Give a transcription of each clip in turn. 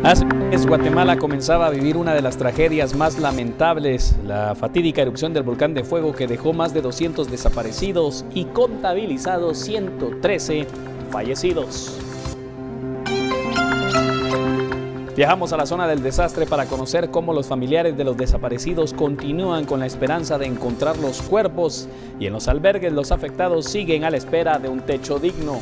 Hace un mes, Guatemala comenzaba a vivir una de las tragedias más lamentables, la fatídica erupción del volcán de fuego que dejó más de 200 desaparecidos y contabilizados 113 fallecidos. Viajamos a la zona del desastre para conocer cómo los familiares de los desaparecidos continúan con la esperanza de encontrar los cuerpos y en los albergues los afectados siguen a la espera de un techo digno.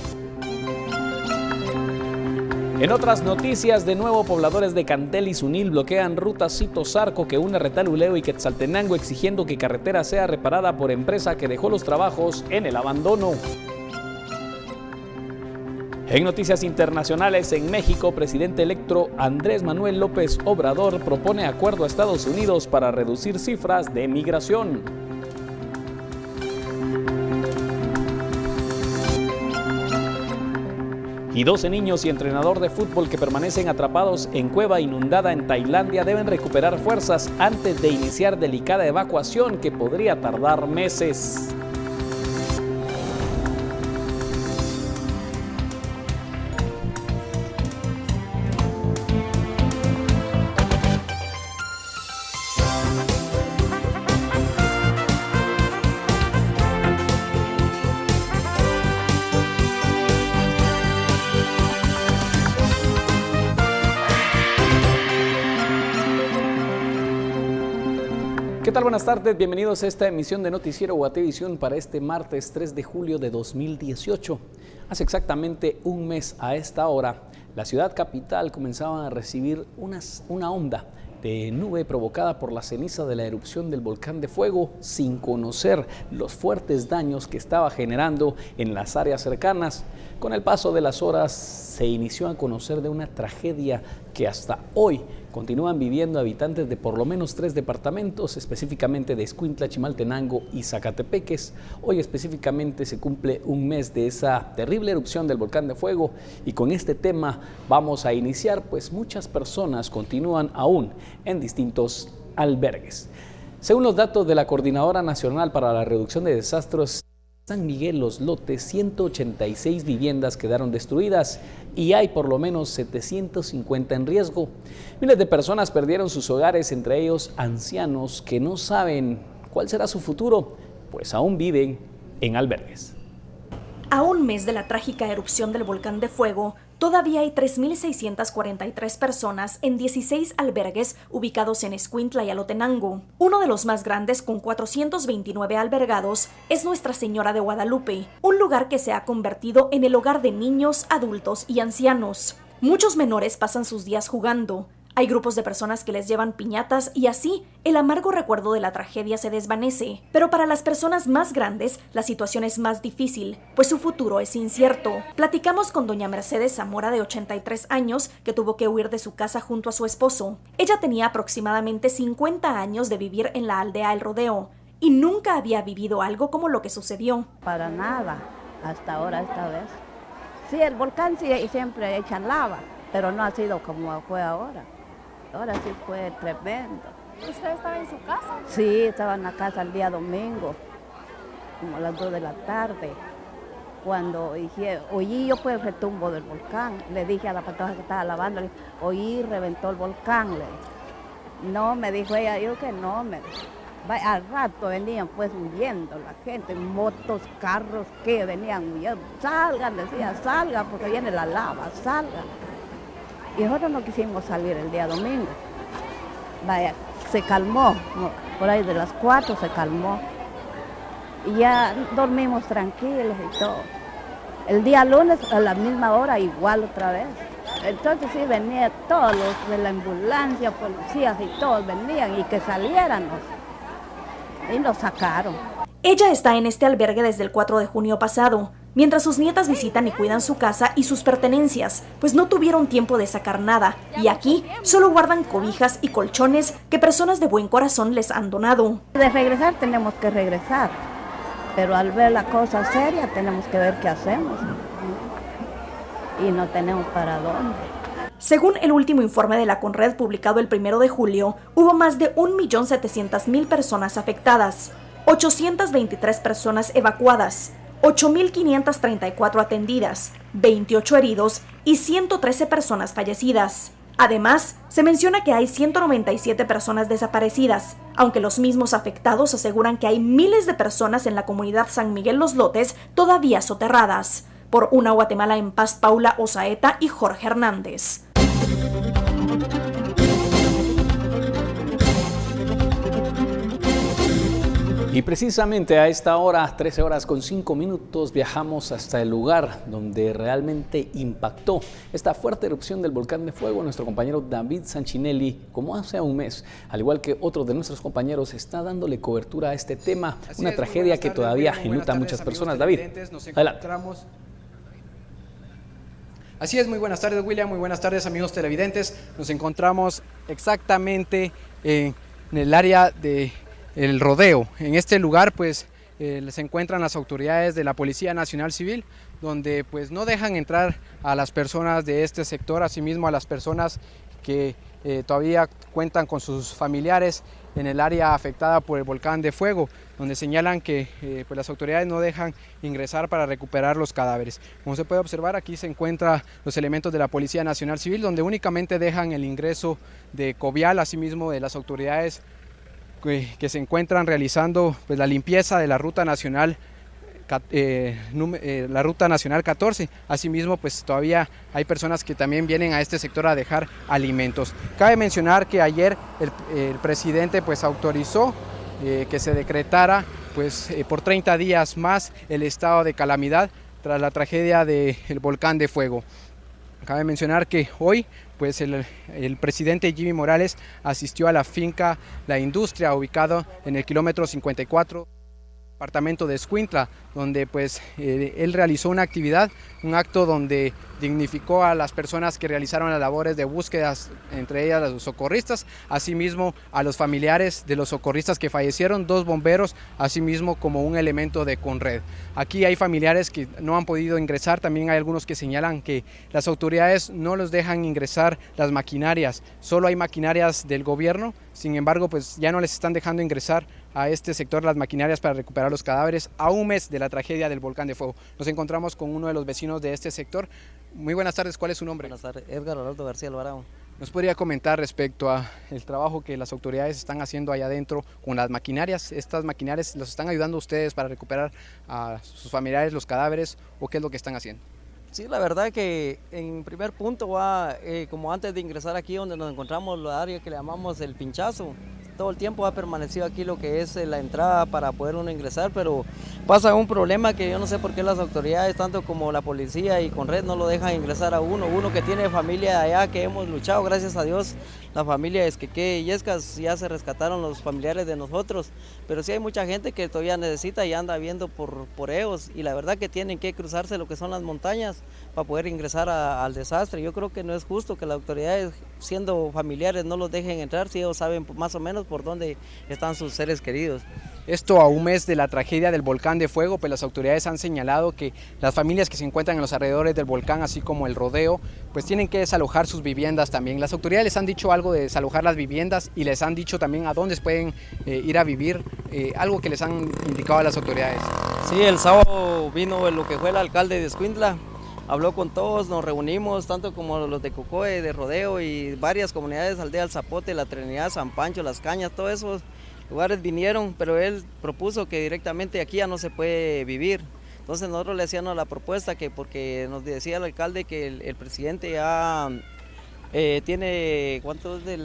En otras noticias, de nuevo pobladores de Cantel y Sunil bloquean ruta Cito-Zarco que une Retaluleu y Quetzaltenango exigiendo que carretera sea reparada por empresa que dejó los trabajos en el abandono. En noticias internacionales, en México, presidente electo Andrés Manuel López Obrador propone acuerdo a Estados Unidos para reducir cifras de migración. Y 12 niños y entrenador de fútbol que permanecen atrapados en cueva inundada en Tailandia deben recuperar fuerzas antes de iniciar delicada evacuación que podría tardar meses. ¿Qué tal? Buenas tardes, bienvenidos a esta emisión de Noticiero Guatevisión para este martes 3 de julio de 2018. Hace exactamente un mes a esta hora, la ciudad capital comenzaba a recibir una onda de nube provocada por la ceniza de la erupción del volcán de fuego, sin conocer los fuertes daños que estaba generando en las áreas cercanas. Con el paso de las horas se inició a conocer de una tragedia que hasta hoy continúan viviendo habitantes de por lo menos 3 departamentos, específicamente de Escuintla, Chimaltenango y Zacatepeques. Hoy específicamente se cumple un mes de esa terrible erupción del volcán de fuego y con este tema vamos a iniciar, pues muchas personas continúan aún en distintos albergues. Según los datos de la Coordinadora Nacional para la Reducción de Desastres San Miguel Los Lotes, 186 viviendas quedaron destruidas y hay por lo menos 750 en riesgo. Miles de personas perdieron sus hogares, entre ellos ancianos que no saben cuál será su futuro, pues aún viven en albergues. A un mes de la trágica erupción del volcán de fuego, todavía hay 3.643 personas en 16 albergues ubicados en Escuintla y Alotenango. Uno de los más grandes, con 429 albergados, es Nuestra Señora de Guadalupe, un lugar que se ha convertido en el hogar de niños, adultos y ancianos. Muchos menores pasan sus días jugando. Hay grupos de personas que les llevan piñatas y así el amargo recuerdo de la tragedia se desvanece. Pero para las personas más grandes la situación es más difícil, pues su futuro es incierto. Platicamos con doña Mercedes Zamora, de 83 años, que tuvo que huir de su casa junto a su esposo. Ella tenía aproximadamente 50 años de vivir en la aldea El Rodeo y nunca había vivido algo como lo que sucedió. Para nada, hasta ahora esta vez. Sí, el volcán sí siempre echa lava, pero no ha sido como fue ahora. Ahora sí fue tremendo. ¿Usted estaba en su casa? Sí, estaba en la casa el día domingo, como a las 2 de la tarde. Cuando dije, oí yo pues el retumbo del volcán. Le dije a la patoja que estaba lavando, le dije, oí, reventó el volcán. Le dije. No, me dijo ella, yo que no, me dijo. Al rato venían pues huyendo la gente, motos, carros que venían huyendo. Salgan, decía, salgan porque viene la lava, salgan. Y nosotros no quisimos salir el día domingo. Vaya, se calmó, por ahí de las 4 se calmó. Y ya dormimos tranquilos y todo. El día lunes a la misma hora igual otra vez. Entonces sí venían todos los de la ambulancia, policías y todos venían y que saliéramos. Y nos sacaron. Ella está en este albergue desde el 4 de junio pasado, mientras sus nietas visitan y cuidan su casa y sus pertenencias, pues no tuvieron tiempo de sacar nada, y aquí solo guardan cobijas y colchones que personas de buen corazón les han donado. De regresar tenemos que regresar, pero al ver la cosa seria tenemos que ver qué hacemos, y no tenemos para dónde. Según el último informe de la Conred publicado el 1 de julio, hubo más de 1.700.000 personas afectadas, 823 personas evacuadas, 8.534 atendidas, 28 heridos y 113 personas fallecidas. Además, se menciona que hay 197 personas desaparecidas, aunque los mismos afectados aseguran que hay miles de personas en la comunidad San Miguel Los Lotes todavía soterradas. Por Una Guatemala en Paz, Paula Osaeta y Jorge Hernández. Y precisamente a esta hora, 13 horas con 5 minutos, viajamos hasta el lugar donde realmente impactó esta fuerte erupción del volcán de fuego. Nuestro compañero David Sanchinelli, como hace un mes, al igual que otros de nuestros compañeros, está dándole cobertura a este tema, una tragedia que todavía enluta a muchas personas. David, adelante. Así es, muy buenas tardes, William, muy buenas tardes, amigos televidentes. Nos encontramos exactamente en el área de El Rodeo. En este lugar pues se encuentran las autoridades de la Policía Nacional Civil, donde pues no dejan entrar a las personas de este sector, asimismo a las personas que todavía cuentan con sus familiares en el área afectada por el volcán de fuego, donde señalan que pues las autoridades no dejan ingresar para recuperar los cadáveres. Como se puede observar, aquí se encuentran los elementos de la Policía Nacional Civil, donde únicamente dejan el ingreso de covial, asimismo de las autoridades que se encuentran realizando pues la limpieza de la ruta nacional la ruta nacional 14. Asimismo pues todavía hay personas que también vienen a este sector a dejar alimentos. Cabe mencionar que ayer el presidente pues autorizó que se decretara pues por 30 días más el estado de calamidad tras la tragedia del volcán de fuego. Cabe mencionar que hoy pues el presidente Jimmy Morales asistió a la finca La Industria, ubicado en el kilómetro 54, departamento de Escuintla, donde pues él realizó una actividad, un acto donde dignificó a las personas que realizaron las labores de búsqueda, entre ellas a los socorristas, asimismo a los familiares de los socorristas que fallecieron, 2 bomberos, asimismo como un elemento de Conred. Aquí hay familiares que no han podido ingresar, también hay algunos que señalan que las autoridades no los dejan ingresar las maquinarias, solo hay maquinarias del gobierno, sin embargo pues ya no les están dejando ingresar a este sector las maquinarias para recuperar los cadáveres a un mes de la tragedia del volcán de fuego. Nos encontramos con uno de los vecinos de este sector. Muy buenas tardes, ¿cuál es su nombre? Buenas tardes, Edgar Orlando García Alvarado. ¿Nos podría comentar respecto a el trabajo que las autoridades están haciendo allá adentro con las maquinarias? ¿Estas maquinarias los están ayudando a ustedes para recuperar a sus familiares los cadáveres o qué es lo que están haciendo? Sí, la verdad que en primer punto va, como antes de ingresar aquí donde nos encontramos, la área que le llamamos el pinchazo, todo el tiempo ha permanecido aquí lo que es la entrada para poder uno ingresar, pero pasa un problema que yo no sé por qué las autoridades, tanto como la policía y Conred, no lo dejan ingresar a uno que tiene familia allá, que hemos luchado, gracias a Dios, la familia de Esqueque y Yescas, ya se rescataron los familiares de nosotros, pero sí hay mucha gente que todavía necesita y anda viendo por ellos, y la verdad que tienen que cruzarse lo que son las montañas para poder ingresar al desastre. Yo creo que no es justo que las autoridades, siendo familiares, no los dejen entrar si ellos saben más o menos por dónde están sus seres queridos. Esto a un mes de la tragedia del volcán de fuego, pues las autoridades han señalado que las familias que se encuentran en los alrededores del volcán, así como el rodeo, pues tienen que desalojar sus viviendas también. Las autoridades les han dicho algo de desalojar las viviendas y les han dicho también a dónde pueden ir a vivir, algo que les han indicado a las autoridades. Sí, el sábado vino lo que fue el alcalde de Escuintla, habló con todos, nos reunimos, tanto como los de Cocoe, de Rodeo y varias comunidades, Aldea El Zapote, La Trinidad, San Pancho, Las Cañas, todos esos lugares vinieron, pero él propuso que directamente aquí ya no se puede vivir. Entonces nosotros le hacíamos la propuesta que, porque nos decía el alcalde que el presidente ya tiene, ¿cuánto es de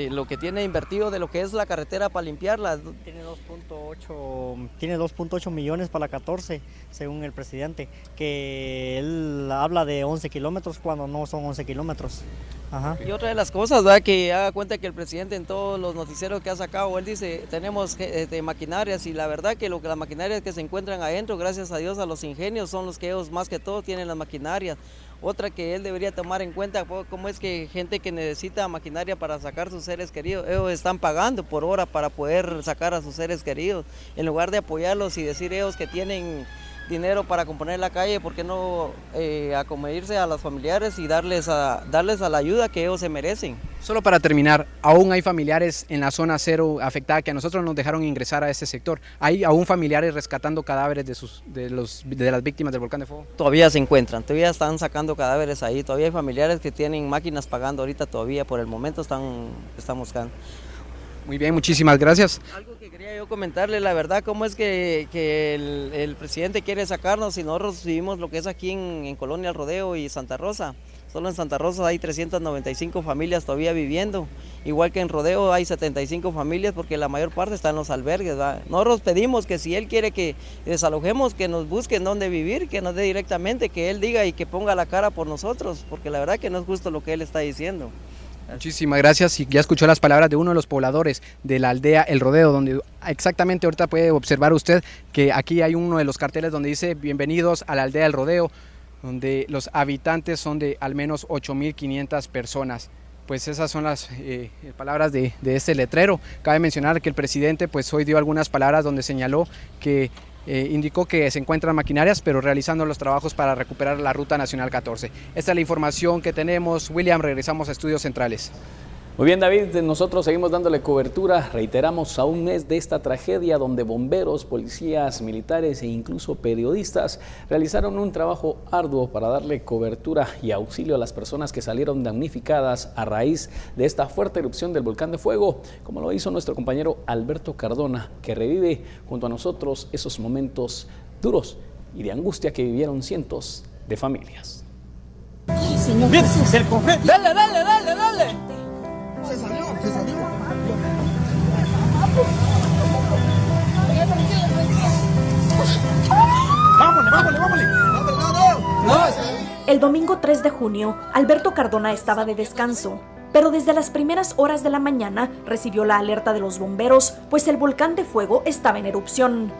lo que tiene invertido de lo que es la carretera para limpiarla? Tiene 2.8 millones para la 14, según el presidente, que él habla de 11 kilómetros cuando no son 11 kilómetros. Ajá. Y otra de las cosas, ¿verdad? Que haga cuenta que el presidente en todos los noticieros que ha sacado, él dice, tenemos maquinarias, y la verdad que las maquinarias que se encuentran adentro, gracias a Dios, a los ingenios, son los que ellos más que todo tienen las maquinarias. Otra que él debería tomar en cuenta, cómo es que gente que necesita maquinaria para sacar sus seres queridos, ellos están pagando por hora para poder sacar a sus seres queridos, en lugar de apoyarlos y decir ellos que tienen dinero para componer la calle, ¿por qué no acomodarse a los familiares y darles a la ayuda que ellos se merecen? Solo para terminar, aún hay familiares en la zona cero afectada que a nosotros nos dejaron ingresar a este sector. ¿Hay aún familiares rescatando cadáveres de las víctimas del volcán de fuego? Todavía se encuentran, todavía están sacando cadáveres ahí, todavía hay familiares que tienen máquinas pagando ahorita todavía, por el momento están buscando. Muy bien, muchísimas gracias. Algo que quería yo comentarle, la verdad, cómo es que el presidente quiere sacarnos y nosotros vivimos lo que es aquí en Colonia El Rodeo y Santa Rosa. Solo en Santa Rosa hay 395 familias todavía viviendo, igual que en Rodeo hay 75 familias porque la mayor parte está en los albergues, ¿verdad? Nosotros pedimos que si él quiere que desalojemos, que nos busquen dónde vivir, que nos dé directamente, que él diga y que ponga la cara por nosotros, porque la verdad que no es justo lo que él está diciendo. Muchísimas gracias, y ya escuchó las palabras de uno de los pobladores de la aldea El Rodeo, donde exactamente ahorita puede observar usted que aquí hay uno de los carteles donde dice bienvenidos a la aldea El Rodeo, donde los habitantes son de al menos 8.500 personas. Pues esas son las palabras de este letrero. Cabe mencionar que el presidente pues hoy dio algunas palabras donde señaló que indicó que se encuentran maquinarias, pero realizando los trabajos para recuperar la Ruta Nacional 14. Esta es la información que tenemos. William, regresamos a Estudios Centrales. Muy bien, David, nosotros seguimos dándole cobertura, reiteramos, a un mes de esta tragedia donde bomberos, policías, militares e incluso periodistas realizaron un trabajo arduo para darle cobertura y auxilio a las personas que salieron damnificadas a raíz de esta fuerte erupción del volcán de fuego, como lo hizo nuestro compañero Alberto Cardona, que revive junto a nosotros esos momentos duros y de angustia que vivieron cientos de familias. Bien, del cofre. Dale, dale, dale, dale. Se salió. Vámonos. El domingo 3 de junio, Alberto Cardona estaba de descanso, pero desde las primeras horas de la mañana recibió la alerta de los bomberos, pues el volcán de fuego estaba en erupción.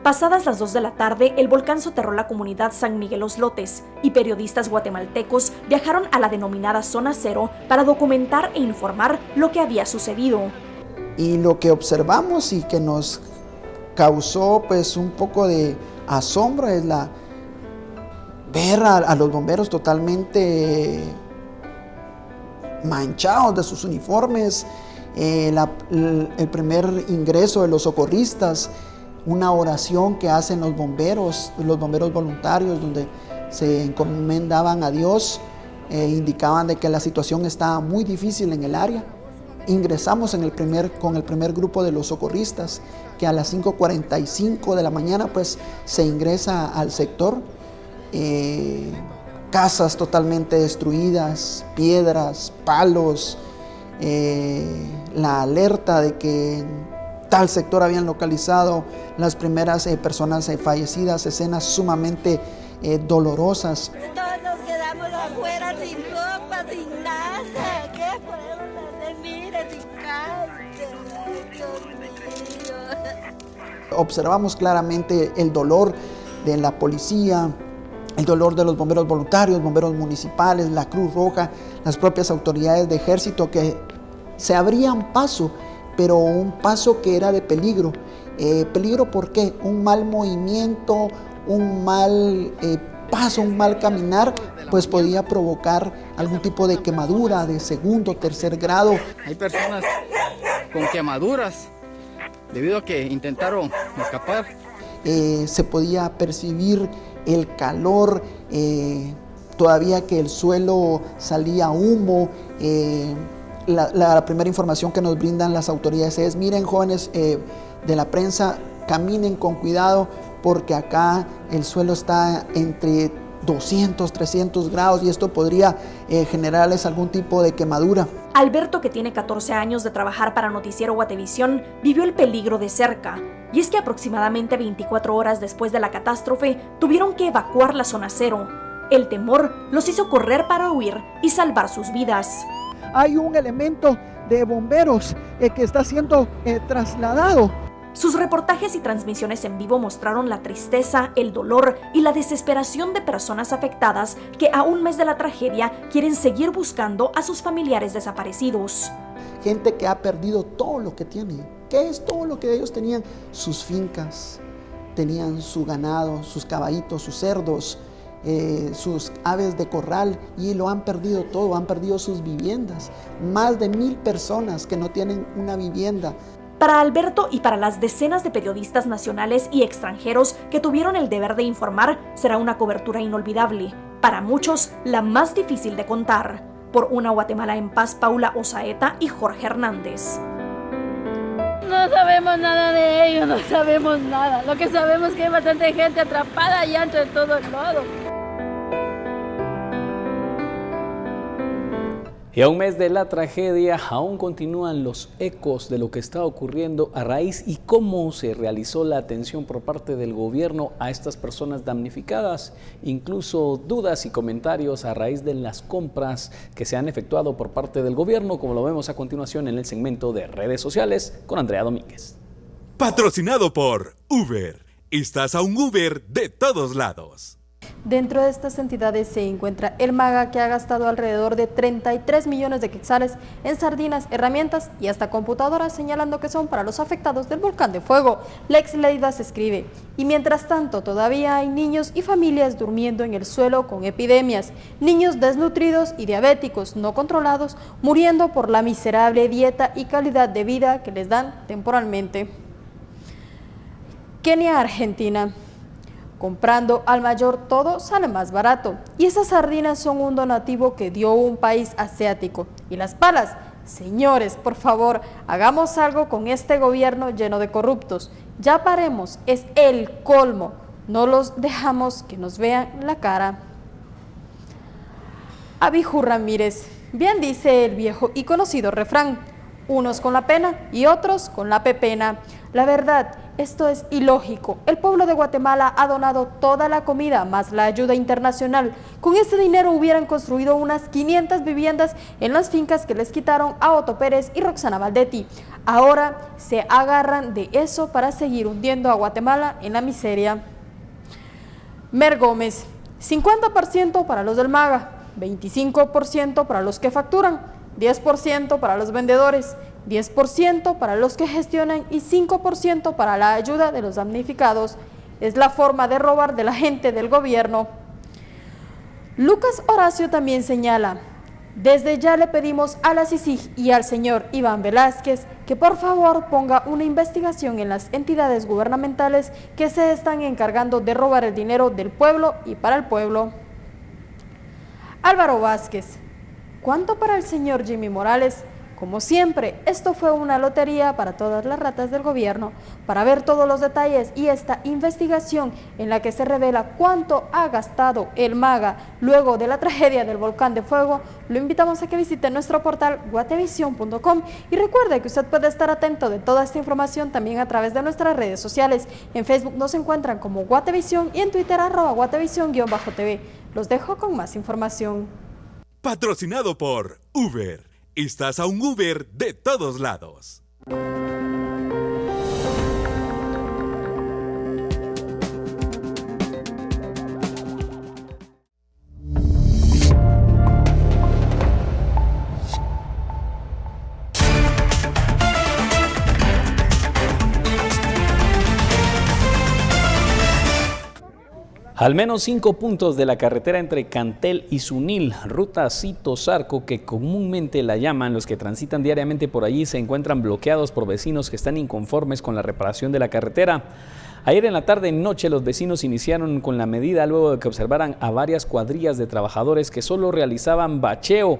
Pasadas las 2 de la tarde, el volcán soterró la comunidad San Miguel Los Lotes y periodistas guatemaltecos viajaron a la denominada Zona Cero para documentar e informar lo que había sucedido. Y lo que observamos y que nos causó pues un poco de asombro es ver a los bomberos totalmente manchados de sus uniformes, el primer ingreso de los socorristas, una oración que hacen los bomberos voluntarios, donde se encomendaban a Dios, indicaban de que la situación estaba muy difícil en el área. Ingresamos con el primer grupo de los socorristas, que a las 5:45 de la mañana pues se ingresa al sector. Casas totalmente destruidas, piedras, palos, la alerta de que en tal sector habían localizado las primeras personas fallecidas, escenas sumamente dolorosas. Todos nos quedamos afuera sin ropa, sin nada. ¿Qué podemos hacer? Mire, sin cáncer. Dios mío. Observamos claramente el dolor de la policía, el dolor de los bomberos voluntarios, bomberos municipales, la Cruz Roja, las propias autoridades de ejército que se abrían paso, pero un paso que era de peligro. ¿Peligro por qué? Un mal movimiento, un mal paso, un mal caminar, pues podía provocar algún tipo de quemadura de segundo, tercer grado. Hay personas con quemaduras debido a que intentaron escapar. Se podía percibir el calor, todavía que el suelo salía humo. La primera información que nos brindan las autoridades es: miren, jóvenes de la prensa, caminen con cuidado porque acá el suelo está entre 200, 300 grados y esto podría generarles algún tipo de quemadura. Alberto, que tiene 14 años de trabajar para Noticiero Guatevisión, vivió el peligro de cerca. Y es que aproximadamente 24 horas después de la catástrofe, tuvieron que evacuar la Zona Cero. El temor los hizo correr para huir y salvar sus vidas. Hay un elemento de bomberos que está siendo trasladado. Sus reportajes y transmisiones en vivo mostraron la tristeza, el dolor y la desesperación de personas afectadas que a un mes de la tragedia quieren seguir buscando a sus familiares desaparecidos. Gente que ha perdido todo lo que tiene. ¿Qué es todo lo que ellos tenían? Sus fincas, tenían su ganado, sus caballitos, sus cerdos, sus aves de corral, y lo han perdido todo, han perdido sus viviendas. Más de 1000 personas que no tienen una vivienda. Para Alberto y para las decenas de periodistas nacionales y extranjeros que tuvieron el deber de informar, será una cobertura inolvidable. Para muchos, la más difícil de contar. Por una Guatemala en paz, Paula Osaeta y Jorge Hernández. No sabemos nada de ellos, no sabemos nada. Lo que sabemos es que hay bastante gente atrapada allá entre todo el lodo. Y a un mes de la tragedia, aún continúan los ecos de lo que está ocurriendo a raíz y cómo se realizó la atención por parte del gobierno a estas personas damnificadas. Incluso dudas y comentarios a raíz de las compras que se han efectuado por parte del gobierno, como lo vemos a continuación en el segmento de redes sociales con Andrea Domínguez. Patrocinado por Uber. Estás a un Uber de todos lados. Dentro de estas entidades se encuentra el MAGA, que ha gastado alrededor de 33 millones de quetzales en sardinas, herramientas y hasta computadoras, señalando que son para los afectados del volcán de fuego. Lex Leivas escribe: y mientras tanto todavía hay niños y familias durmiendo en el suelo con epidemias, niños desnutridos y diabéticos no controlados muriendo por la miserable dieta y calidad de vida que les dan temporalmente. Kenia, Argentina. Comprando al mayor todo sale más barato, y esas sardinas son un donativo que dio un país asiático. Y las palas, señores, por favor, hagamos algo con este gobierno lleno de corruptos. Ya paremos, es el colmo, no los dejamos que nos vean la cara. Abiju Ramírez, bien dice el viejo y conocido refrán: unos con la pena y otros con la pepena. La verdad, esto es ilógico. El pueblo de Guatemala ha donado toda la comida más la ayuda internacional. Con ese dinero hubieran construido unas 500 viviendas en las fincas que les quitaron a Otto Pérez y Roxana Valdetti. Ahora se agarran de eso para seguir hundiendo a Guatemala en la miseria. Mer Gómez, 50% para los del MAGA, 25% para los que facturan, 10% para los vendedores, 10% para los que gestionan y 5% para la ayuda de los damnificados. Es la forma de robar de la gente del gobierno. Lucas Horacio también señala: desde ya le pedimos a la CICIG y al señor Iván Velázquez que por favor ponga una investigación en las entidades gubernamentales que se están encargando de robar el dinero del pueblo y para el pueblo. Álvaro Vázquez: ¿cuánto para el señor Jimmy Morales? Como siempre, esto fue una lotería para todas las ratas del gobierno. Para ver todos los detalles y esta investigación en la que se revela cuánto ha gastado el MAGA luego de la tragedia del volcán de fuego, lo invitamos a que visite nuestro portal guatevision.com y recuerde que usted puede estar atento de toda esta información también a través de nuestras redes sociales. En Facebook nos encuentran como Guatevision y en Twitter @Guatevision_TV. Los dejo con más información. Patrocinado por Uber. Estás a un Uber de todos lados. Al menos 5 puntos de la carretera entre Cantel y Sunil, ruta Cito-Zarco, que comúnmente la llaman, los que transitan diariamente por allí se encuentran bloqueados por vecinos que están inconformes con la reparación de la carretera. Ayer en la tarde y noche los vecinos iniciaron con la medida luego de que observaran a varias cuadrillas de trabajadores que solo realizaban bacheo,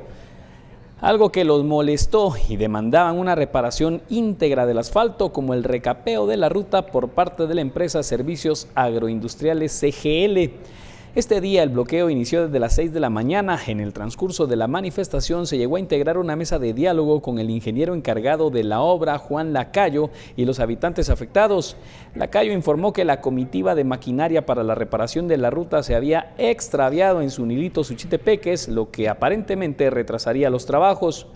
algo que los molestó, y demandaban una reparación íntegra del asfalto como el recapeo de la ruta por parte de la empresa Servicios Agroindustriales CGL. Este día el bloqueo inició desde las 6 de la mañana. En el transcurso de la manifestación se llegó a integrar una mesa de diálogo con el ingeniero encargado de la obra, Juan Lacayo, y los habitantes afectados. Lacayo informó que la comitiva de maquinaria para la reparación de la ruta se había extraviado en Sunilito, Suchitepeques, lo que aparentemente retrasaría los trabajos.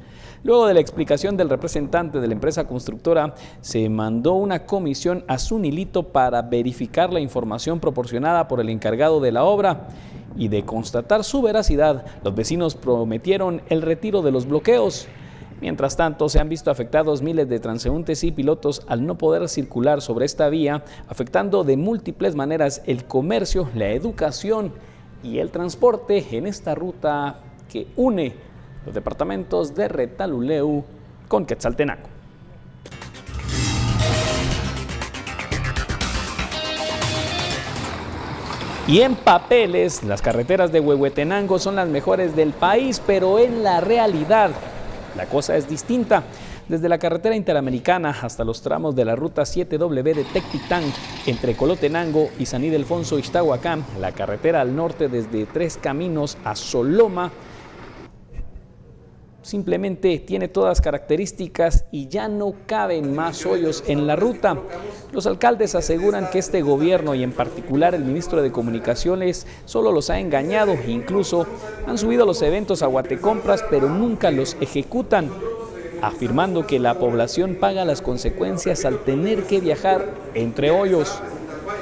Luego de la explicación del representante de la empresa constructora, se mandó una comisión a Sunilito para verificar la información proporcionada por el encargado de la obra y de constatar su veracidad, los vecinos prometieron el retiro de los bloqueos. Mientras tanto, se han visto afectados miles de transeúntes y pilotos al no poder circular sobre esta vía, afectando de múltiples maneras el comercio, la educación y el transporte en esta ruta que une los departamentos de Retaluleu con Quetzaltenango. Y en papeles, las carreteras de Huehuetenango son las mejores del país, pero en la realidad la cosa es distinta. Desde la carretera interamericana hasta los tramos de la ruta 7W de Tectitán, entre Colotenango y San Ildefonso Ixtahuacán, la carretera al norte desde Tres Caminos a Soloma, simplemente tiene todas características y ya no caben más hoyos en la ruta. Los alcaldes aseguran que este gobierno y en particular el ministro de Comunicaciones solo los ha engañado, incluso han subido los eventos a Guatecompras pero nunca los ejecutan, afirmando que la población paga las consecuencias al tener que viajar entre hoyos.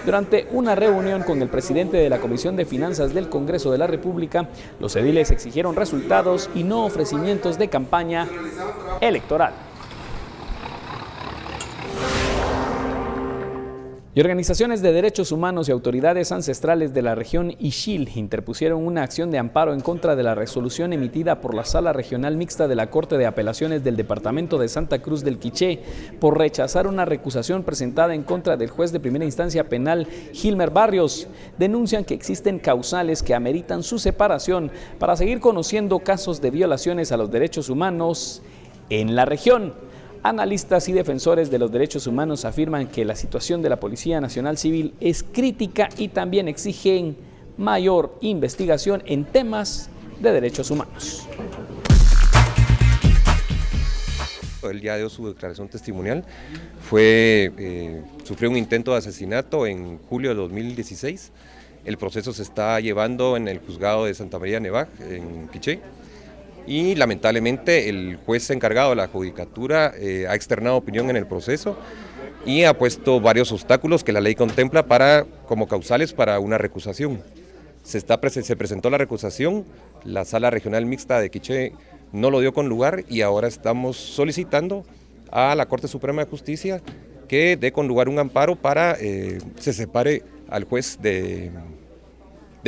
Durante una reunión con el presidente de la Comisión de Finanzas del Congreso de la República, los ediles exigieron resultados y no ofrecimientos de campaña electoral. Y organizaciones de derechos humanos y autoridades ancestrales de la región Ixil interpusieron una acción de amparo en contra de la resolución emitida por la Sala Regional Mixta de la Corte de Apelaciones del Departamento de Santa Cruz del Quiché por rechazar una recusación presentada en contra del juez de primera instancia penal Gilmer Barrios. Denuncian que existen causales que ameritan su separación para seguir conociendo casos de violaciones a los derechos humanos en la región. Analistas y defensores de los derechos humanos afirman que la situación de la Policía Nacional Civil es crítica y también exigen mayor investigación en temas de derechos humanos. Él ya dio su declaración testimonial, sufrió un intento de asesinato en julio de 2016. El proceso se está llevando en el juzgado de Santa María Nevaj, en Quiché. Y lamentablemente el juez encargado de la judicatura ha externado opinión en el proceso y ha puesto varios obstáculos que la ley contempla como causales para una recusación. Se presentó la recusación, la Sala Regional Mixta de Quiché no lo dio con lugar y ahora estamos solicitando a la Corte Suprema de Justicia que dé con lugar un amparo para se separe al juez del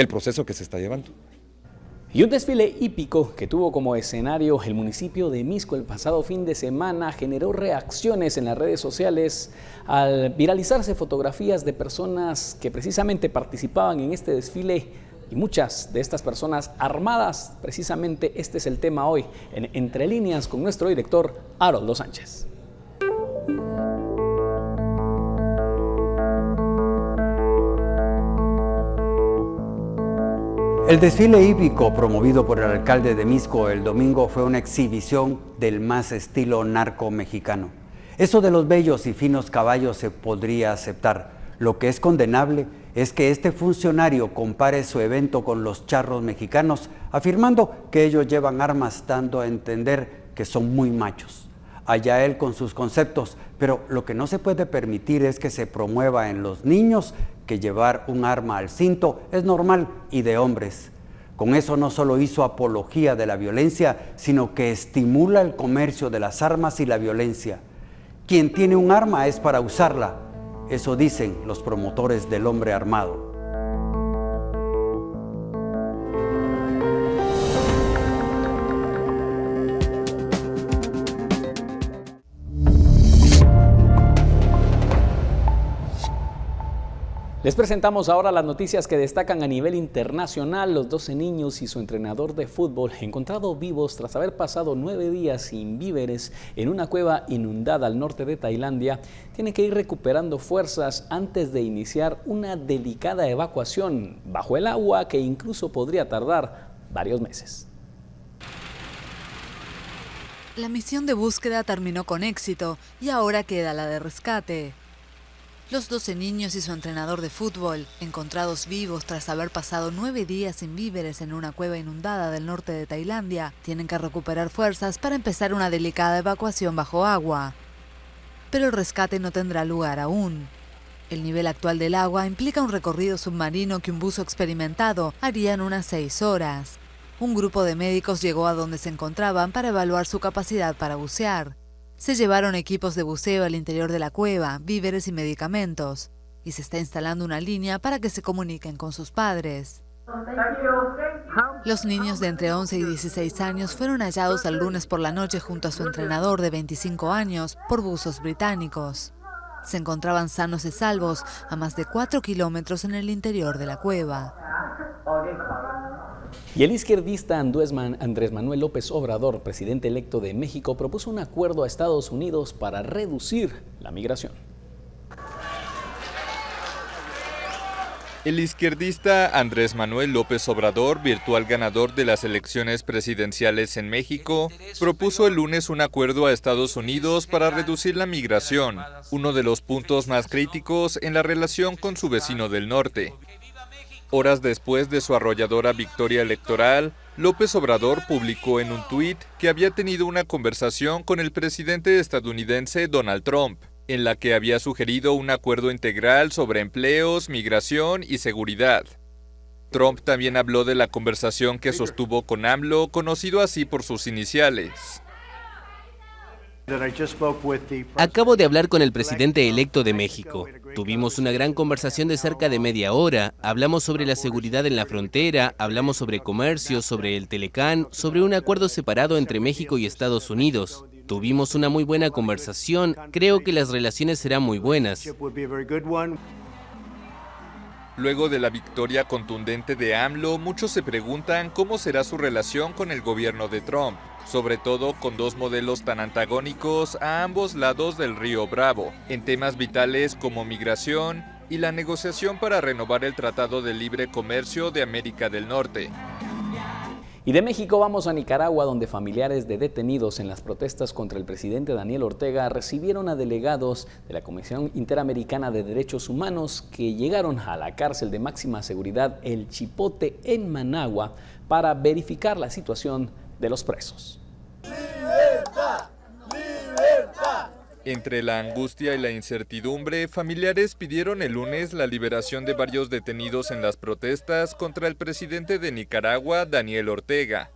proceso que se está llevando. Y un desfile hípico que tuvo como escenario el municipio de Misco el pasado fin de semana generó reacciones en las redes sociales al viralizarse fotografías de personas que precisamente participaban en este desfile y muchas de estas personas armadas. Precisamente este es el tema hoy en Entre Líneas con nuestro director Haroldo Sánchez. El desfile hípico promovido por el alcalde de Misco el domingo fue una exhibición del más estilo narco mexicano. Eso de los bellos y finos caballos se podría aceptar. Lo que es condenable es que este funcionario compare su evento con los charros mexicanos, afirmando que ellos llevan armas, dando a entender que son muy machos. Allá él con sus conceptos, pero lo que no se puede permitir es que se promueva en los niños que llevar un arma al cinto es normal y de hombres. Con eso no solo hizo apología de la violencia, sino que estimula el comercio de las armas y la violencia. Quien tiene un arma es para usarla, eso dicen los promotores del hombre armado. Les presentamos ahora las noticias que destacan a nivel internacional. Los 12 niños y su entrenador de fútbol encontrados vivos tras haber pasado 9 días sin víveres en una cueva inundada al norte de Tailandia tienen que ir recuperando fuerzas antes de iniciar una delicada evacuación bajo el agua que incluso podría tardar varios meses. La misión de búsqueda terminó con éxito y ahora queda la de rescate. Los 12 niños y su entrenador de fútbol, encontrados vivos tras haber pasado 9 días sin víveres en una cueva inundada del norte de Tailandia, tienen que recuperar fuerzas para empezar una delicada evacuación bajo agua. Pero el rescate no tendrá lugar aún. El nivel actual del agua implica un recorrido submarino que un buzo experimentado haría en unas 6 horas. un grupo de médicos llegó a donde se encontraban para evaluar su capacidad para bucear. Se llevaron equipos de buceo al interior de la cueva, víveres y medicamentos, y se está instalando una línea para que se comuniquen con sus padres. Los niños de entre 11 y 16 años fueron hallados el lunes por la noche junto a su entrenador de 25 años por buzos británicos. Se encontraban sanos y salvos a más de 4 kilómetros en el interior de la cueva. Y el izquierdista Andrés Manuel López Obrador, presidente electo de México, propuso un acuerdo a Estados Unidos para reducir la migración. El izquierdista Andrés Manuel López Obrador, virtual ganador de las elecciones presidenciales en México, propuso el lunes un acuerdo a Estados Unidos para reducir la migración, uno de los puntos más críticos en la relación con su vecino del norte. Horas después de su arrolladora victoria electoral, López Obrador publicó en un tuit que había tenido una conversación con el presidente estadounidense Donald Trump, en la que había sugerido un acuerdo integral sobre empleos, migración y seguridad. Trump también habló de la conversación que sostuvo con AMLO, conocido así por sus iniciales. Acabo de hablar con el presidente electo de México. Tuvimos una gran conversación de cerca de media hora. Hablamos sobre la seguridad en la frontera, hablamos sobre comercio, sobre el Telecán, sobre un acuerdo separado entre México y Estados Unidos. Tuvimos una muy buena conversación. Creo que las relaciones serán muy buenas. Luego de la victoria contundente de AMLO, muchos se preguntan cómo será su relación con el gobierno de Trump, sobre todo con dos modelos tan antagónicos a ambos lados del río Bravo, en temas vitales como migración y la negociación para renovar el Tratado de Libre Comercio de América del Norte. Y de México vamos a Nicaragua, donde familiares de detenidos en las protestas contra el presidente Daniel Ortega recibieron a delegados de la Comisión Interamericana de Derechos Humanos que llegaron a la cárcel de máxima seguridad El Chipote en Managua para verificar la situación de los presos. ¡Libertad! ¡Libertad! Entre la angustia y la incertidumbre, familiares pidieron el lunes la liberación de varios detenidos en las protestas contra el presidente de Nicaragua, Daniel Ortega.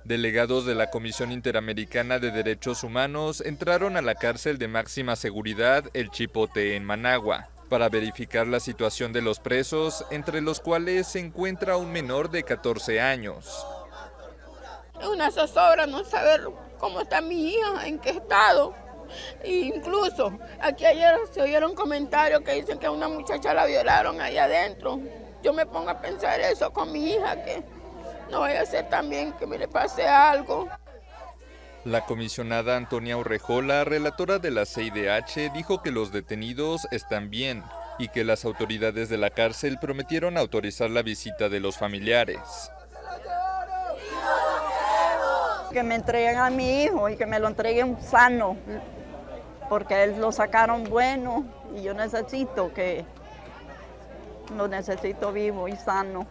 Delegados de la Comisión Interamericana de Derechos Humanos entraron a la cárcel de máxima seguridad El Chipote en Managua para verificar la situación de los presos, entre los cuales se encuentra un menor de 14 años. Es una zozobra no saber cómo está mi hija, en qué estado. Incluso aquí ayer se oyeron comentarios que dicen que a una muchacha la violaron ahí adentro. Yo me pongo a pensar eso con mi hija, que no vaya a ser también que me le pase algo. La comisionada Antonia Urrejola, relatora de la CIDH, dijo que los detenidos están bien y que las autoridades de la cárcel prometieron autorizar la visita de los familiares. Que me entreguen a mi hijo y que me lo entreguen sano, porque él lo sacaron bueno y yo necesito lo necesito vivo y sano.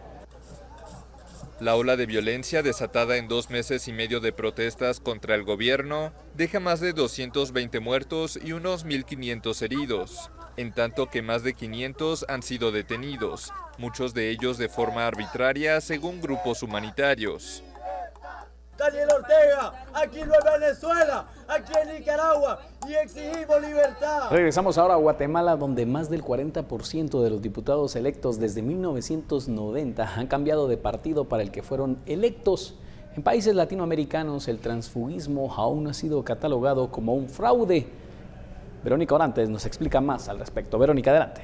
La ola de violencia desatada en 2 meses y medio de protestas contra el gobierno deja más de 220 muertos y unos 1.500 heridos, en tanto que más de 500 han sido detenidos, muchos de ellos de forma arbitraria según grupos humanitarios. Daniel Ortega, aquí no es Venezuela, aquí en Nicaragua, y exigimos libertad. Regresamos ahora a Guatemala, donde más del 40% de los diputados electos desde 1990 han cambiado de partido para el que fueron electos. En países latinoamericanos, el transfugismo aún no ha sido catalogado como un fraude. Verónica Orantes nos explica más al respecto. Verónica, adelante.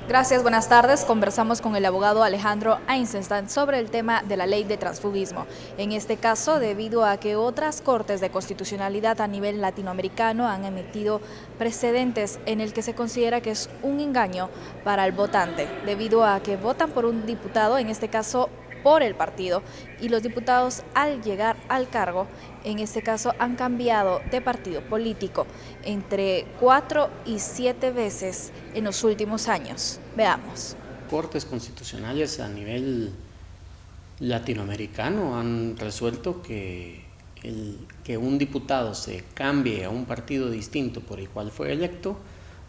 Gracias, buenas tardes. Conversamos con el abogado Alejandro Eisenstein sobre el tema de la ley de transfugismo. En este caso, debido a que otras cortes de constitucionalidad a nivel latinoamericano han emitido precedentes en el que se considera que es un engaño para el votante, debido a que votan por un diputado, en este caso por el partido, y los diputados al llegar al cargo, en este caso han cambiado de partido político entre 4 y 7 veces en los últimos años. Veamos. Cortes constitucionales a nivel latinoamericano han resuelto que un diputado se cambie a un partido distinto por el cual fue electo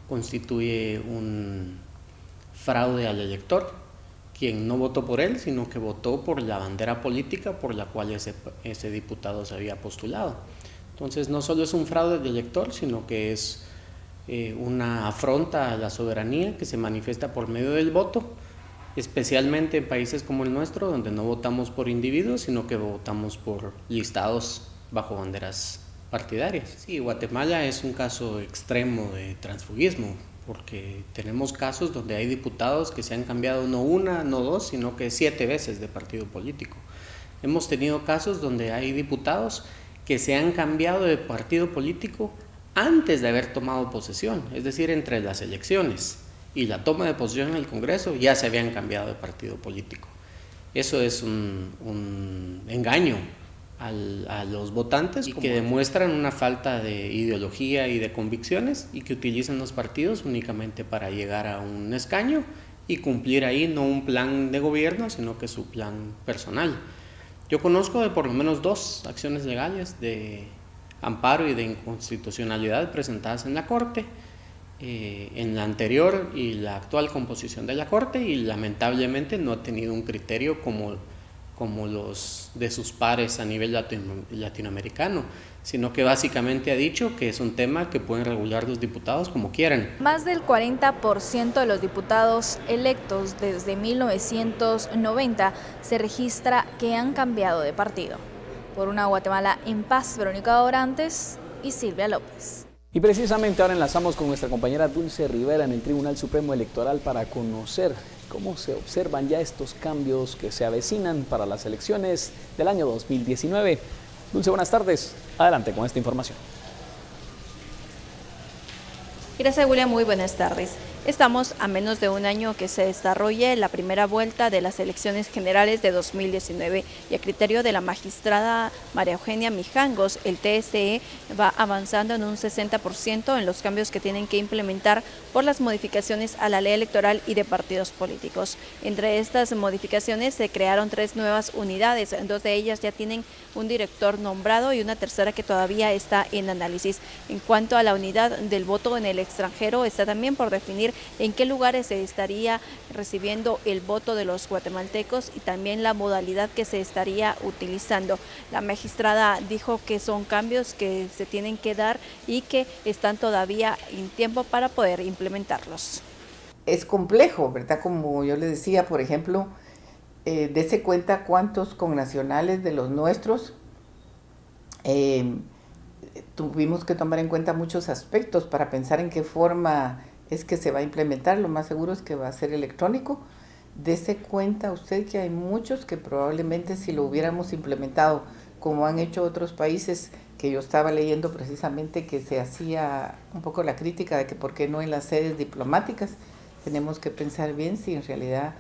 constituye un fraude al elector, quien no votó por él, sino que votó por la bandera política por la cual ese diputado se había postulado. Entonces no solo es un fraude de elector, sino que es una afronta a la soberanía que se manifiesta por medio del voto, especialmente en países como el nuestro, donde no votamos por individuos, sino que votamos por listados bajo banderas partidarias. Sí, Guatemala es un caso extremo de transfugismo, porque tenemos casos donde hay diputados que se han cambiado no una, no dos, sino que 7 veces de partido político. Hemos tenido casos donde hay diputados que se han cambiado de partido político antes de haber tomado posesión, es decir, entre las elecciones y la toma de posesión en el Congreso ya se habían cambiado de partido político. Eso es un engaño a los votantes y que demuestran una falta de ideología y de convicciones y que utilizan los partidos únicamente para llegar a un escaño y cumplir ahí no un plan de gobierno, sino que su plan personal. Yo conozco de por lo menos 2 acciones legales de amparo y de inconstitucionalidad presentadas en la Corte, en la anterior y la actual composición de la Corte, y lamentablemente no ha tenido un criterio como los de sus pares a nivel latinoamericano, sino que básicamente ha dicho que es un tema que pueden regular los diputados como quieran. Más del 40% de los diputados electos desde 1990 se registra que han cambiado de partido. Por una Guatemala en paz, Verónica Orantes y Silvia López. Y precisamente ahora enlazamos con nuestra compañera Dulce Rivera en el Tribunal Supremo Electoral para conocer cómo se observan ya estos cambios que se avecinan para las elecciones del año 2019. Dulce, buenas tardes. Adelante con esta información. Gracias, William. Muy buenas tardes. Estamos a menos de un año que se desarrolle la primera vuelta de las elecciones generales de 2019 y a criterio de la magistrada María Eugenia Mijangos, el TSE va avanzando en un 60% en los cambios que tienen que implementar por las modificaciones a la ley electoral y de partidos políticos. Entre estas modificaciones se crearon 3 nuevas unidades, 2 de ellas ya tienen un director nombrado y una tercera que todavía está en análisis. En cuanto a la unidad del voto en el extranjero, está también por definir en qué lugares se estaría recibiendo el voto de los guatemaltecos y también la modalidad que se estaría utilizando. La magistrada dijo que son cambios que se tienen que dar y que están todavía en tiempo para poder implementarlos. Es complejo, ¿verdad? Como yo les decía, por ejemplo, dése cuenta cuántos connacionales de los nuestros tuvimos que tomar en cuenta muchos aspectos para pensar en qué forma es que se va a implementar. Lo más seguro es que va a ser electrónico. Dese cuenta usted que hay muchos que probablemente si lo hubiéramos implementado como han hecho otros países, que yo estaba leyendo precisamente que se hacía un poco la crítica de que por qué no en las sedes diplomáticas. Tenemos que pensar bien si en realidad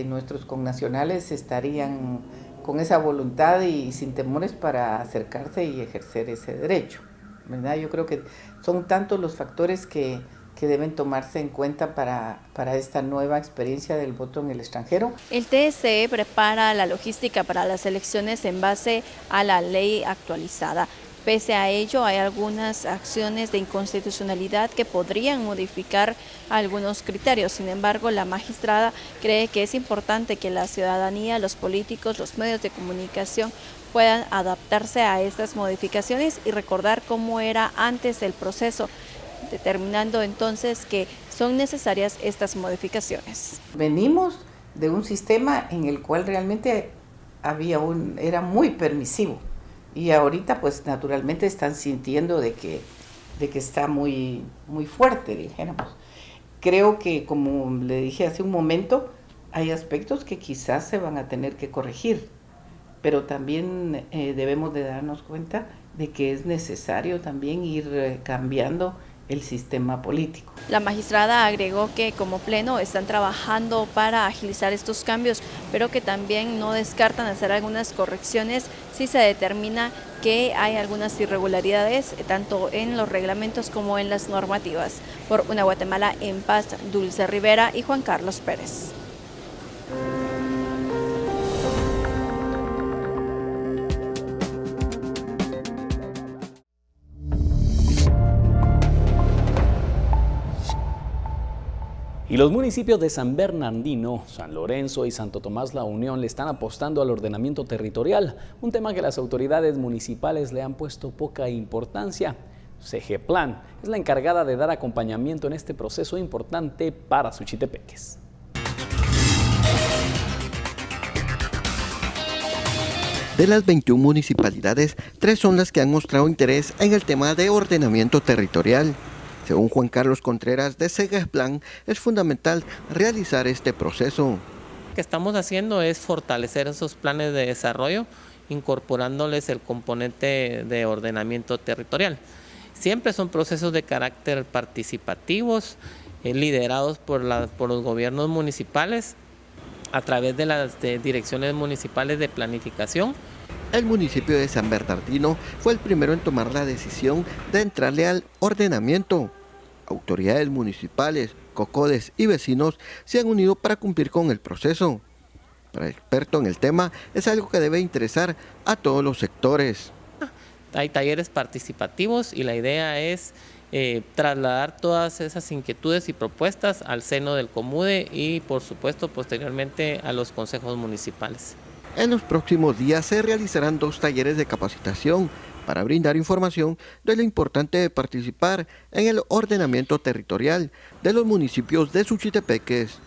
nuestros connacionales estarían con esa voluntad y sin temores para acercarse y ejercer ese derecho, ¿verdad? Yo creo que son tantos los factores que deben tomarse en cuenta para esta nueva experiencia del voto en el extranjero. El TSE prepara la logística para las elecciones en base a la ley actualizada. Pese a ello, hay algunas acciones de inconstitucionalidad que podrían modificar algunos criterios. Sin embargo, la magistrada cree que es importante que la ciudadanía, los políticos, los medios de comunicación puedan adaptarse a estas modificaciones y recordar cómo era antes el proceso, determinando entonces que son necesarias estas modificaciones. Venimos de un sistema en el cual realmente era muy permisivo. Y ahorita pues naturalmente están sintiendo de que está muy, muy fuerte, dijéramos. Creo que, como le dije hace un momento, hay aspectos que quizás se van a tener que corregir, pero también debemos de darnos cuenta de que es necesario también ir cambiando el sistema político. La magistrada agregó que como pleno están trabajando para agilizar estos cambios, pero que también no descartan hacer algunas correcciones si se determina que hay algunas irregularidades tanto en los reglamentos como en las normativas. Por una Guatemala en paz, Dulce Rivera y Juan Carlos Pérez. Y los municipios de San Bernardino, San Lorenzo y Santo Tomás La Unión le están apostando al ordenamiento territorial, un tema que las autoridades municipales le han puesto poca importancia. CGPLAN es la encargada de dar acompañamiento en este proceso importante para Suchitepeques. De las 21 municipalidades, 3 son las que han mostrado interés en el tema de ordenamiento territorial. Según Juan Carlos Contreras de CGPLAN, es fundamental realizar este proceso. Lo que estamos haciendo es fortalecer esos planes de desarrollo, incorporándoles el componente de ordenamiento territorial. Siempre son procesos de carácter participativos, liderados por los gobiernos municipales a través de las direcciones municipales de planificación. El municipio de San Bernardino fue el primero en tomar la decisión de entrarle al ordenamiento. Autoridades municipales, COCODES y vecinos se han unido para cumplir con el proceso. Para el experto en el tema, es algo que debe interesar a todos los sectores. Hay talleres participativos y la idea es trasladar todas esas inquietudes y propuestas al seno del COMUDE y, por supuesto, posteriormente a los consejos municipales. En los próximos días se realizarán 2 talleres de capacitación para brindar información de lo importante de participar en el ordenamiento territorial de los municipios de Suchitepeques.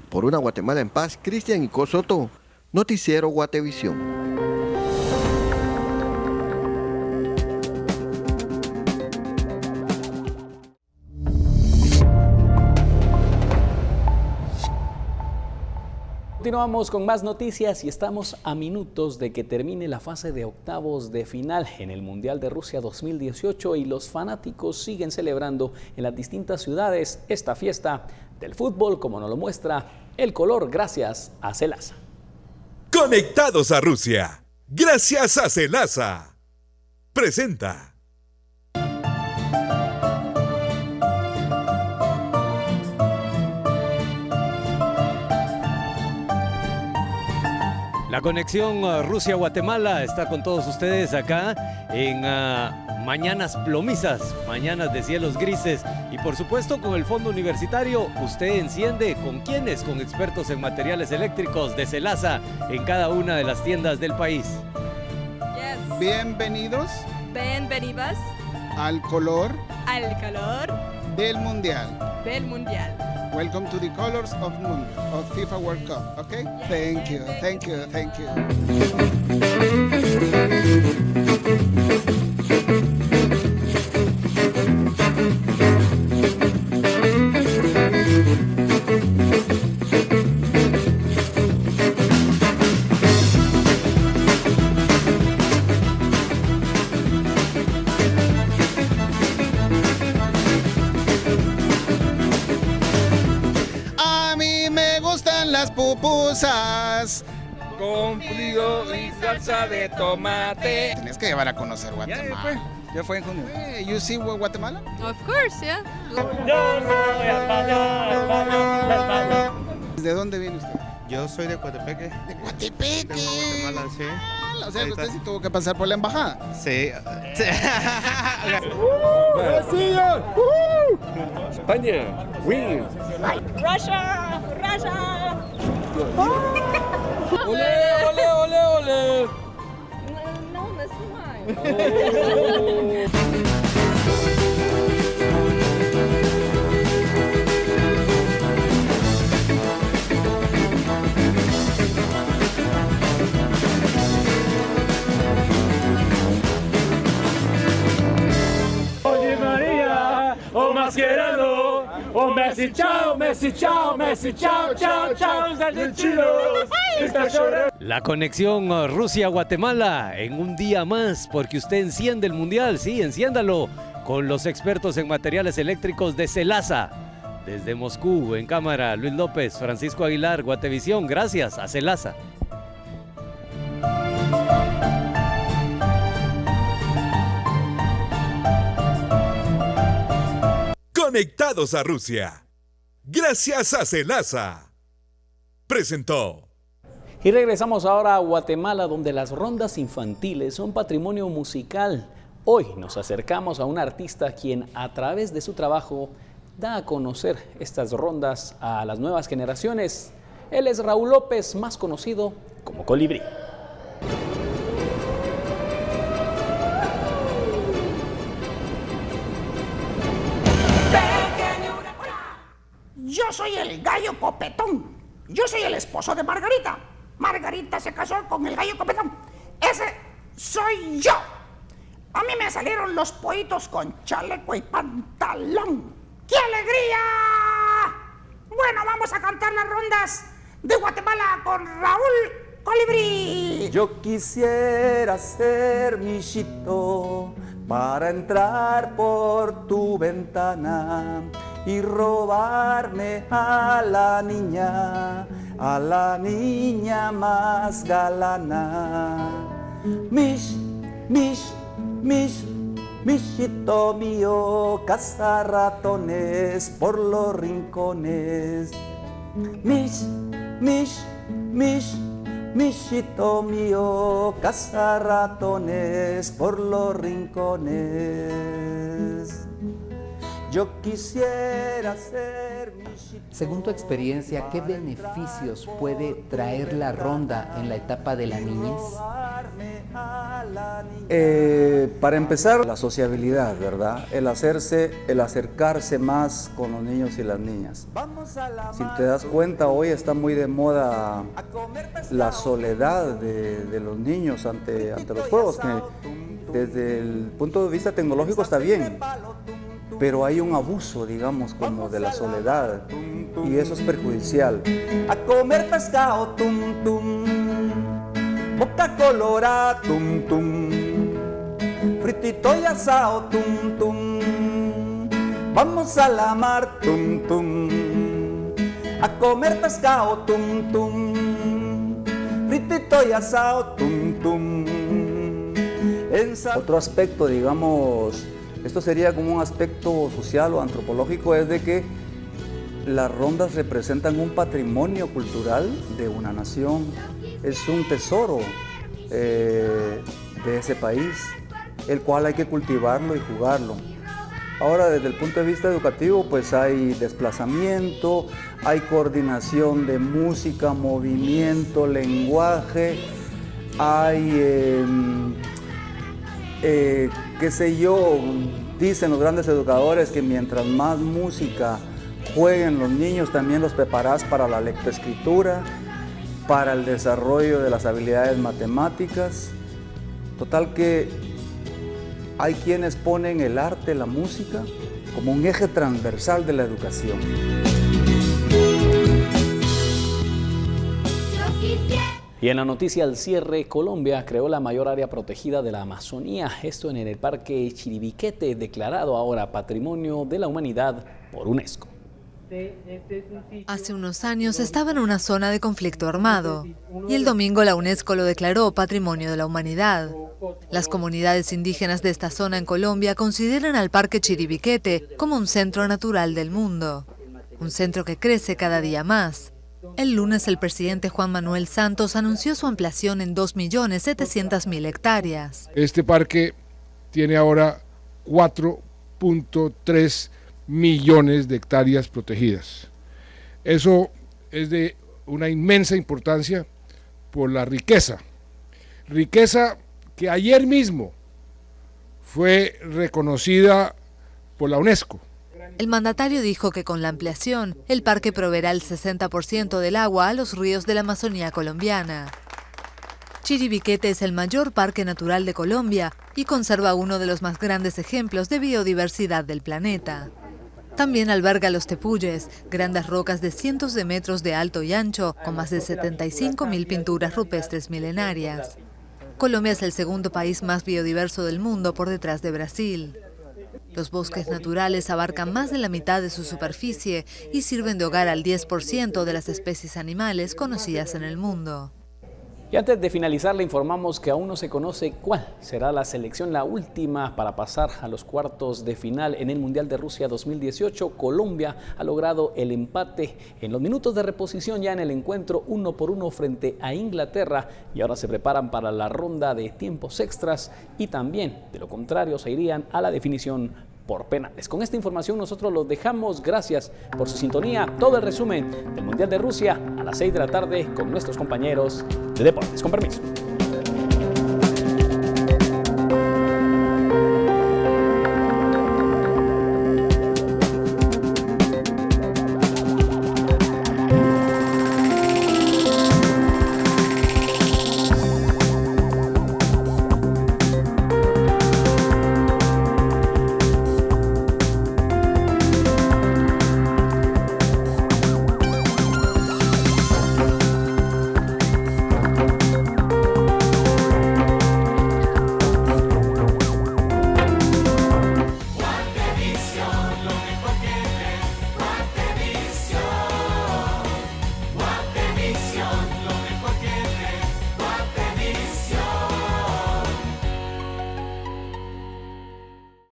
Por una Guatemala en paz, Cristian Ico Soto, Noticiero Guatevisión. Continuamos con más noticias y estamos a minutos de que termine la fase de octavos de final en el Mundial de Rusia 2018 y los fanáticos siguen celebrando en las distintas ciudades esta fiesta del fútbol, como nos lo muestra El Color, gracias a Celasa. Conectados a Rusia, gracias a Celasa. Presenta. La conexión Rusia-Guatemala está con todos ustedes acá en mañanas plomizas, mañanas de cielos grises y por supuesto con el Fondo Universitario usted enciende ¿con quiénes? Con expertos en materiales eléctricos de Celasa en cada una de las tiendas del país. Yes. Bienvenidos al color del Mundial. Welcome to the colors of FIFA World Cup, okay? Thank you. Pupusas con frío y salsa de tomate. Tienes que llevar a conocer Guatemala. Ya fue en junio. You see Guatemala? Of course, yeah. ¿De dónde viene usted? Yo soy de Coatepeque. ¿De Coatepeque? De Guatemala, sí. O sea, que usted sí tuvo que pasar por la embajada. Sí. ¡Brasil! España, win. Russia. Ole, ole, ole, ole. No, that's mine. Oye María, oh Mascherano, oh Messi, chao, Messi, chao, Messi, chao, chao, chao, argentinos. La conexión Rusia-Guatemala en un día más, porque usted enciende el Mundial, sí, enciéndalo con los expertos en materiales eléctricos de Celasa. Desde Moscú, en cámara, Luis López, Francisco Aguilar, Guatevisión, gracias a Celasa. Conectados a Rusia, gracias a Celasa. Presentó. Y regresamos ahora a Guatemala, donde las rondas infantiles son patrimonio musical. Hoy nos acercamos a un artista quien a través de su trabajo da a conocer estas rondas a las nuevas generaciones. Él es Raúl López, más conocido como Colibrí. Yo soy el gallo copetón. Yo soy el esposo de Margarita. Margarita se casó con el gallo copetón. Ese soy yo. A mí me salieron los pollitos con chaleco y pantalón. ¡Qué alegría! Bueno, vamos a cantar las rondas de Guatemala con Raúl Colibrí. Yo quisiera ser michito para entrar por tu ventana y robarme a la niña más galana. Michito mío, caza ratones por los rincones. Michito mío, caza ratones por los rincones. Yo quisiera ser michito. Según tu experiencia, ¿qué beneficios puede traer la ronda en la etapa de la niñez? Para empezar, la sociabilidad, ¿verdad? El acercarse más con los niños y las niñas. Si te das cuenta, hoy está muy de moda la soledad de los niños ante los juegos, que desde el punto de vista tecnológico está bien, pero hay un abuso, digamos, como de la soledad, y eso es perjudicial. A comer pescado, tum tum, boca colorada, tum tum, fritito y asado, tum tum, vamos a la mar, tum tum, a comer pescado, tum tum, fritito y asado, tum tum. Otro aspecto, digamos, esto sería como un aspecto social o antropológico, es de que las rondas representan un patrimonio cultural de una nación, es un tesoro de ese país, el cual hay que cultivarlo y jugarlo. Ahora, desde el punto de vista educativo, pues hay desplazamiento, hay coordinación de música, movimiento, lenguaje, hay, qué sé yo, dicen los grandes educadores que mientras más música jueguen los niños, también los preparas para la lectoescritura, para el desarrollo de las habilidades matemáticas. Total que hay quienes ponen el arte, la música, como un eje transversal de la educación. Y en la noticia al cierre, Colombia creó la mayor área protegida de la Amazonía, esto en el Parque Chiribiquete, declarado ahora Patrimonio de la Humanidad por UNESCO. Hace unos años estaba en una zona de conflicto armado y el domingo la UNESCO lo declaró Patrimonio de la Humanidad. Las comunidades indígenas de esta zona en Colombia consideran al Parque Chiribiquete como un centro natural del mundo, un centro que crece cada día más. El lunes el presidente Juan Manuel Santos anunció su ampliación en 2.700.000 hectáreas. Este parque tiene ahora 4.3 millones de hectáreas protegidas. Eso es de una inmensa importancia por la riqueza que ayer mismo fue reconocida por la UNESCO. El mandatario dijo que con la ampliación, el parque proveerá el 60% del agua a los ríos de la Amazonía colombiana. Chiribiquete es el mayor parque natural de Colombia y conserva uno de los más grandes ejemplos de biodiversidad del planeta. También alberga los tepuyes, grandes rocas de cientos de metros de alto y ancho, con más de 75.000 pinturas rupestres milenarias. Colombia es el segundo país más biodiverso del mundo por detrás de Brasil. Los bosques naturales abarcan más de la mitad de su superficie y sirven de hogar al 10% de las especies animales conocidas en el mundo. Y antes de finalizar, le informamos que aún no se conoce cuál será la selección, la última para pasar a los cuartos de final en el Mundial de Rusia 2018. Colombia ha logrado el empate en los minutos de reposición ya en el encuentro 1-1 frente a Inglaterra y ahora se preparan para la ronda de tiempos extras y también, de lo contrario, se irían a la definición por penales. Con esta información nosotros los dejamos. Gracias por su sintonía. Todo el resumen del Mundial de Rusia a las 6 de la tarde con nuestros compañeros de Deportes. Con permiso.